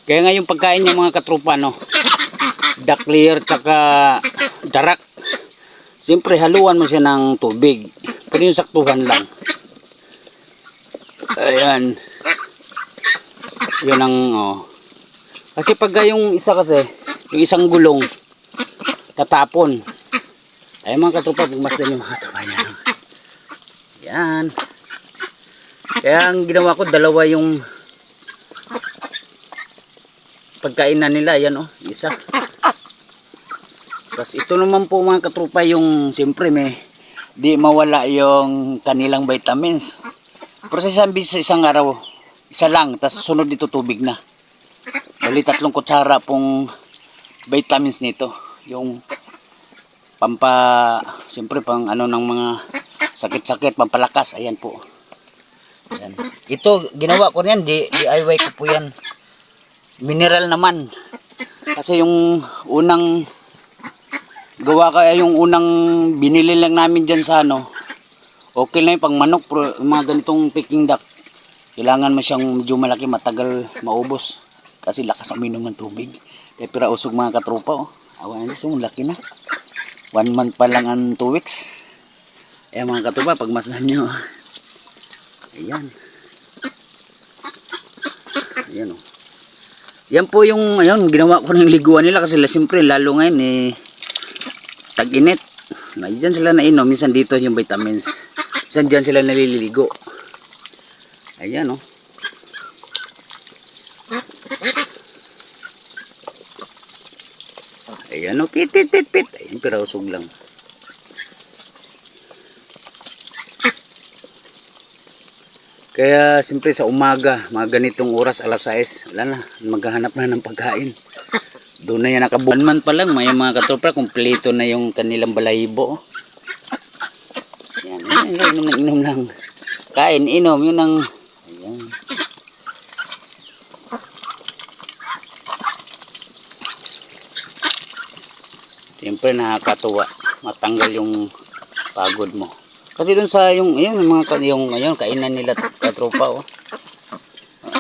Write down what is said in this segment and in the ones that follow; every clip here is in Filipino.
Kaya nga yung pagkain ng mga katropa, no, duck layer tsaka darak, siyempre haluan mo siya ng tubig, pero yung saktuhan lang. Ayan, yun ang kasi pag yung isa kasi, yung isang gulong tatapon. Ay mga katropa, pagmasdan yung mga katropa yan. Yan. Kaya ang ginawa ko, dalawa yung pagkainan nila. Yan isa. Tapos ito naman po mga katropa, yung siyempre may di mawala yung kanilang vitamins. Pero sa isang araw, isa lang, tapos sunod dito tubig na. Bali 3 kutsara pong vitamins nito. Yung siyempre pang ng mga sakit-sakit, pampalakas. Ayan po. Ayan. Ito, ginawa ko yan, DIY ko po yan. Mineral naman. Kasi yung unang gawa kaya yung unang binili lang namin dyan sa okay lang yung pang manok, pero mga ganitong Peking duck, kailangan mo siyang medyo malaki, matagal maubos. Kasi lakas ang minom ng tubig. Kaya pira usog mga katropa. Awan na siya, laki na. 1 month pa lang ang 2 weeks. Ayan mga katropa, pagmasdan nyo. Ayan. Ayan Yan po yung ginawa ko ng liguan nila kasi siyempre lalo ngayon tag-init. Diyan sila nainom, minsan dito yung vitamins. Minsan diyan sila naliligo. Ayan Ayan pit. Ayan, pero usog lang. Kaya siyempre sa umaga, mga ganitong oras, alas 6, wala na, maghahanap na ng pagkain. Doon na yan, nakabuan man pa lang, may mga katropa, kumpleto na yung kanilang balahibo. Yan, inom lang. Kain, inom, yun ang, ayan. Siyempre nakakatuwa, matanggal yung pagod mo. Kasi dun sa yung kainan nila katropa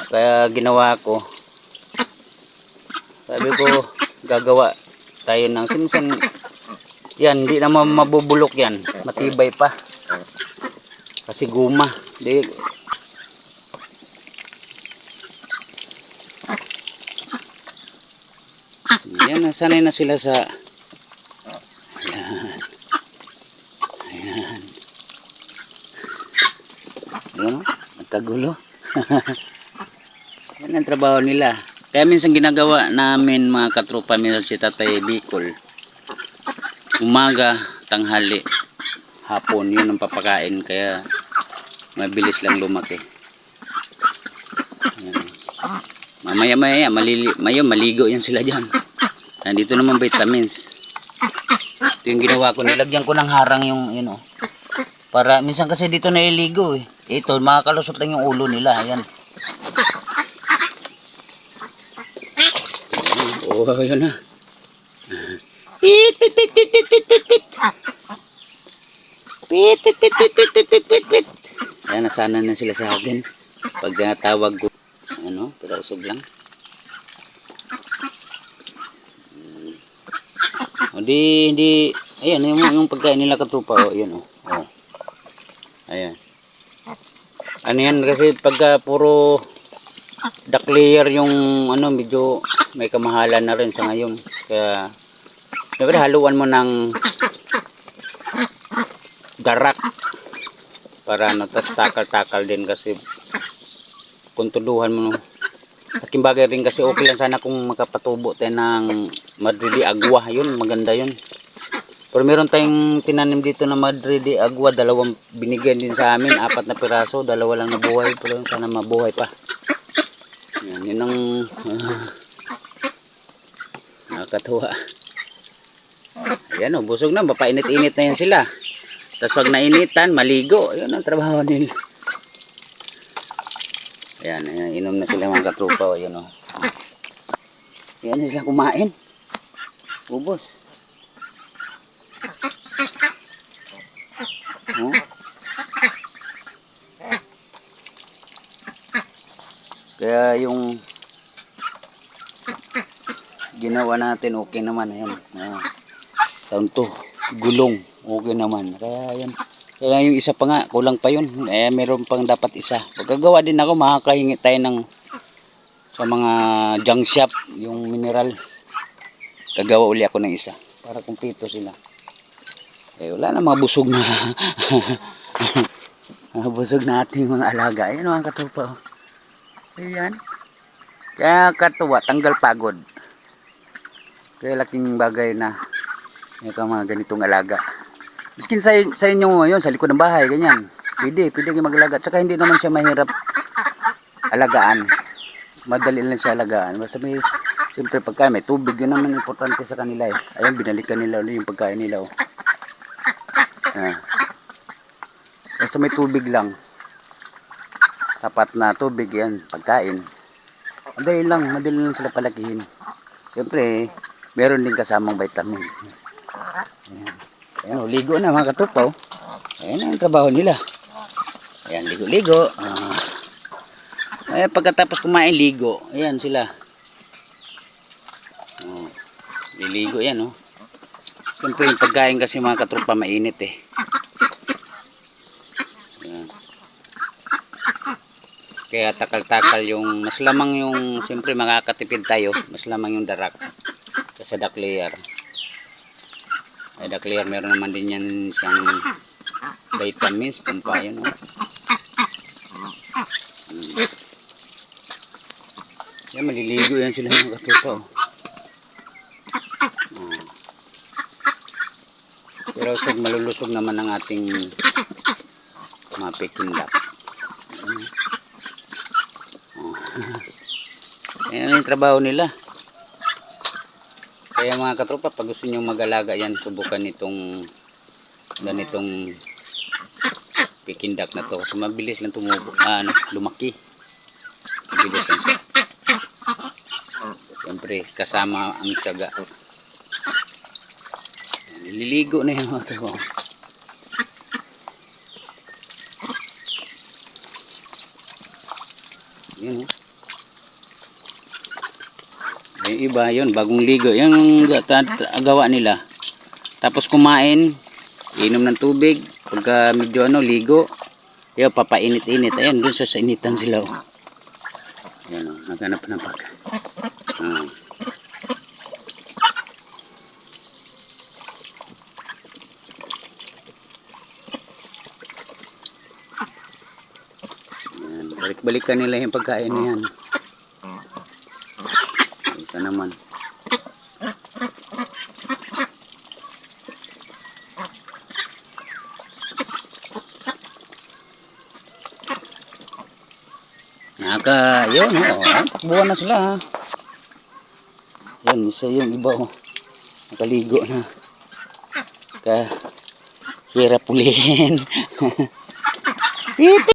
Kaya ginawa ko. Sabi ko gagawa tayo ng sinsan. Yan, hindi naman mabubulok yan. Matibay pa. Kasi guma. Di yan, nasanay na sila sa Ayan. Nagkagulo. Yan ang trabaho nila. Kaya minsan ginagawa namin mga katropa, minsan si Tatay Bicol, umaga, tanghali, hapon, yun ang papakain. Kaya mabilis lang lumaki. Mamaya maligo yan sila dyan. Nandito naman vitamins. Ito yung ginawa ko, nilagyan ko ng harang yung para minsan kasi dito naliligo Ito, makakalusot lang yung ulo nila. Ayan. Ayan na. Pit. Ayan, nasana na sila sa akin. Pag tinatawag ko, pero usog lang. Hindi, ayan, yung pagkain nila katropa, ayan Ayan. Ano yan, kasi pagka puro duck layer yung medyo may kamahalan na rin sa ngayon. Kaya siyempre haluan mo ng darak para tas takal-takal din kasi kuntuduhan mo aking bagay rin kasi okay lang sana kung makapatubo tayo ng Madre de Agua. Yun, maganda yun. Pero meron tayong tinanim dito na Madre de Agua, 2 binigyan din sa amin, 4 na piraso, 2 lang nabuhay, pero sana mabuhay pa. Yan, yun ang nakakatuwa. Ayan busog na, mapainit-init na yan sila. Tapos pag nainitan, maligo, yun ang trabaho nila. Ayan, inom na sila mga katropa. Ayan Ayan sila kumain. Ubos. Kaya yung ginawa natin okay naman. Ayan. Taon to, gulong. Okay naman. Kaya yan. Kaya yung isa pa nga, kulang pa yun. Meron pang dapat isa. Pagkagawa din ako, makakahingi tayo ng sa mga junk shop, yung mineral. Kagawa uli ako ng isa. Para kumpleto sila. Wala na, mabusog na. Busog na ating mga alaga. Ayan mga katupa. Ayan. Kaya katuwa, tanggal pagod. Kaya laking bagay na may mga ganitong alaga. Miskin sa inyo ngayon, sa likod ng bahay, ganyan. Pwede kayo mag-alaga. Tsaka hindi naman siya mahirap alagaan. Madali lang siya alagaan. Basta may, siyempre pagkain, may tubig. Yun naman importante sa kanila eh. Ayan, binalikan nila ulit yung pagkain nila. Oh. Basta may tubig lang. Sapat na tubig yan, pagkain. Madali lang sila palakihin. Siyempre, meron din kasamang vitamins. Ayan, ligo na mga katupaw. Ayan ang trabaho nila. Ayan, ligo-ligo. Ayan, pagkatapos kumain, ligo. Ayan sila. Liligo yan, oh. Siyempre, yung pagkain kasi mga katrupa, mainit eh. Ayan. Kaya takal-takal yung, mas lamang yung, siyempre makakatipid tayo, mas lamang yung darak. Sa duck layer. Ay, duck layer, meron naman din yan siyang vitamins, kumpa yun, oh. Yan, maliligo yan sila mga katupaw. Pero malulusog naman ang ating mga Peking duck. Ayan yung trabaho nila. Kaya mga katropa, pag gusto nyo mag-alaga yan, subukan itong ganitong Peking duck na to. Kasi mabilis lang lumaki. Mabilis lang siya. Siyempre, kasama ang tiyaga. Nililigo na yung mga trabaho. Yun, oh. Yung iba yun, bagong ligo. Yung gawa nila. Tapos kumain, inom ng tubig. Pagka medyo ligo, yung papainit-init. Ayan, dun sa initan sila. Oh. Ayan, oh, naghanap na pag. Balik-balikan nila yung pagkain na yan. Isa naman. Yun, takbuhan na sila, ha. Yan, isa yung iba, oh. Nakaligo na. Hirap ulihin.